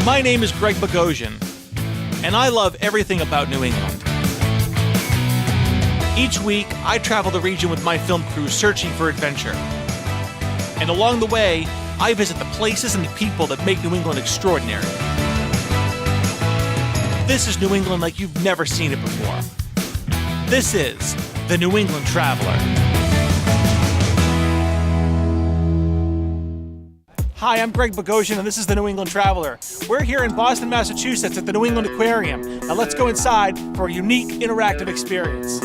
My name is Greg Bogosian, and I love everything about New England. Each week, I travel the region with my film crew searching for adventure. And along the way, I visit the places and the people that make New England extraordinary. This is New England like you've never seen it before. This is the New England Traveler. Hi, I'm Greg Bogosian, and this is the New England Traveler. We're here in Boston, Massachusetts at the New England Aquarium. Now let's go inside for a unique, interactive experience.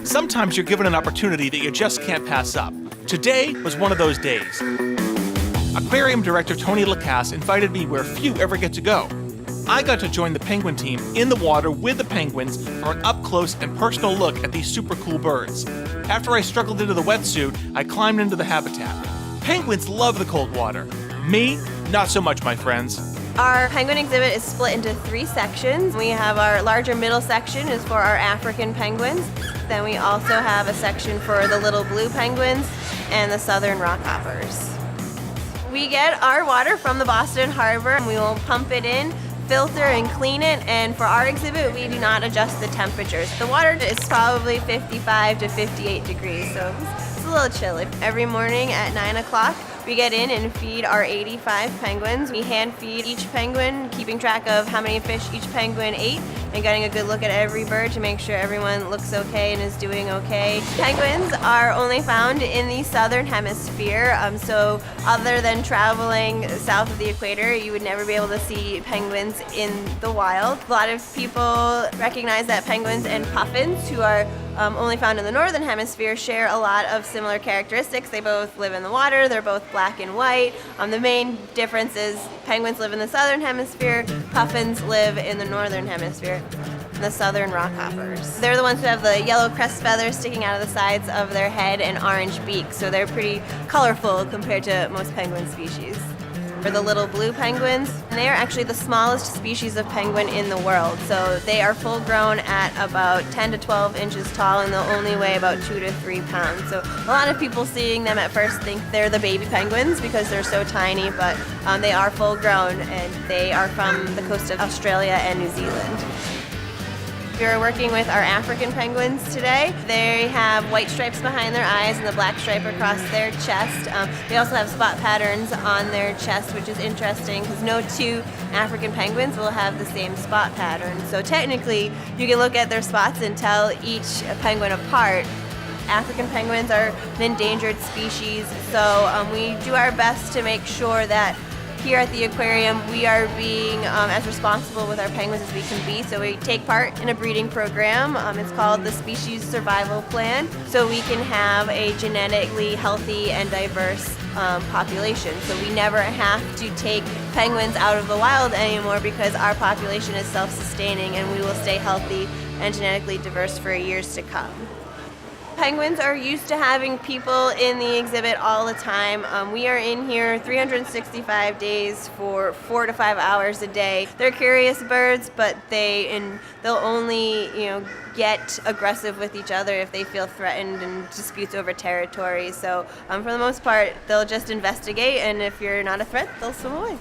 Sometimes you're given an opportunity that you just can't pass up. Today was one of those days. Aquarium director Tony Lacasse invited me where few ever get to go. I got to join the penguin team in the water with the penguins for an up-close and personal look at these super cool birds. After I struggled into the wetsuit, I climbed into the habitat. Penguins love the cold water. Me, not so much, my friends. Our penguin exhibit is split into 3 sections. We have our larger middle section is for our African penguins. Then we also have a section for the little blue penguins and the southern rockhoppers. We get our water from the Boston Harbor and we will pump it in, filter and clean it, and for our exhibit we do not adjust the temperatures. The water is probably 55 to 58 degrees, so it's a little chilly. Every morning at 9 o'clock we get in and feed our 85 penguins. We hand feed each penguin, keeping track of how many fish each penguin ate and getting a good look at every bird to make sure everyone looks okay and is doing okay. Penguins are only found in the southern hemisphere, so other than traveling south of the equator, you would never be able to see penguins in the wild. A lot of people recognize that penguins and puffins, who are only found in the northern hemisphere, share a lot of similar characteristics. They both live in the water, they're both black and white. The main difference is penguins live in the southern hemisphere, puffins live in the northern hemisphere. The southern rockhoppers. They're the ones who have the yellow crest feathers sticking out of the sides of their head and orange beak, so they're pretty colorful compared to most penguin species. For the little blue penguins, and they are actually the smallest species of penguin in the world. So they are full grown at about 10 to 12 inches tall and they'll only weigh about 2 to 3 pounds. So a lot of people seeing them at first think they're the baby penguins because they're so tiny, but they are full grown and they are from the coast of Australia and New Zealand. We're working with our African penguins today. They have white stripes behind their eyes and the black stripe across their chest. They also have spot patterns on their chest, which is interesting because no 2 African penguins will have the same spot pattern. So technically, you can look at their spots and tell each penguin apart. African penguins are an endangered species, so we do our best to make sure that here at the aquarium, we are being as responsible with our penguins as we can be. So we take part in a breeding program. It's called the Species Survival Plan. So we can have a genetically healthy and diverse population. So we never have to take penguins out of the wild anymore because our population is self-sustaining and we will stay healthy and genetically diverse for years to come. Penguins are used to having people in the exhibit all the time. We are in here 365 days for 4 to 5 hours a day. They're curious birds, but they'll only get aggressive with each other if they feel threatened and disputes over territory. So for the most part, they'll just investigate, and if you're not a threat, they'll swim away.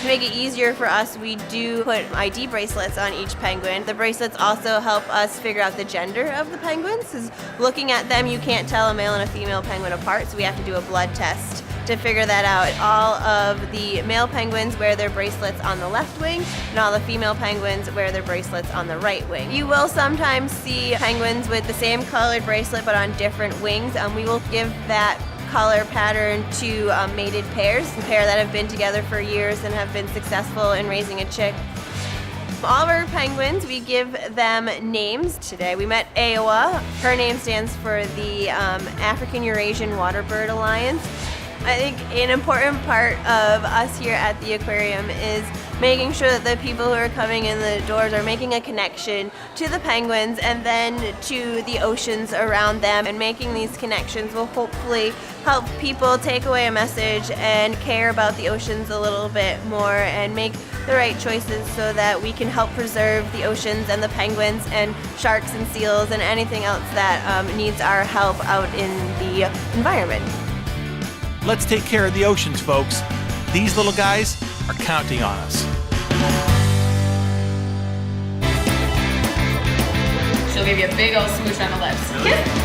To make it easier for us, we do put ID bracelets on each penguin. The bracelets also help us figure out the gender of the penguins, because looking at them, you can't tell a male and a female penguin apart, so we have to do a blood test to figure that out. All of the male penguins wear their bracelets on the left wing, and all the female penguins wear their bracelets on the right wing. You will sometimes see penguins with the same colored bracelet but on different wings. We will give that color pattern to mated pairs, a pair that have been together for years and have been successful in raising a chick. All of our penguins, we give them names. Today we met Aowa. Her name stands for the African Eurasian Waterbird Alliance. I think an important part of us here at the aquarium is making sure that the people who are coming in the doors are making a connection to the penguins and then to the oceans around them, and making these connections will hopefully help people take away a message and care about the oceans a little bit more and make the right choices so that we can help preserve the oceans and the penguins and sharks and seals and anything else that needs our help out in the environment. Let's take care of the oceans, folks. These little guys are counting on us. She'll give you a big old smooch on the lips. Kiss.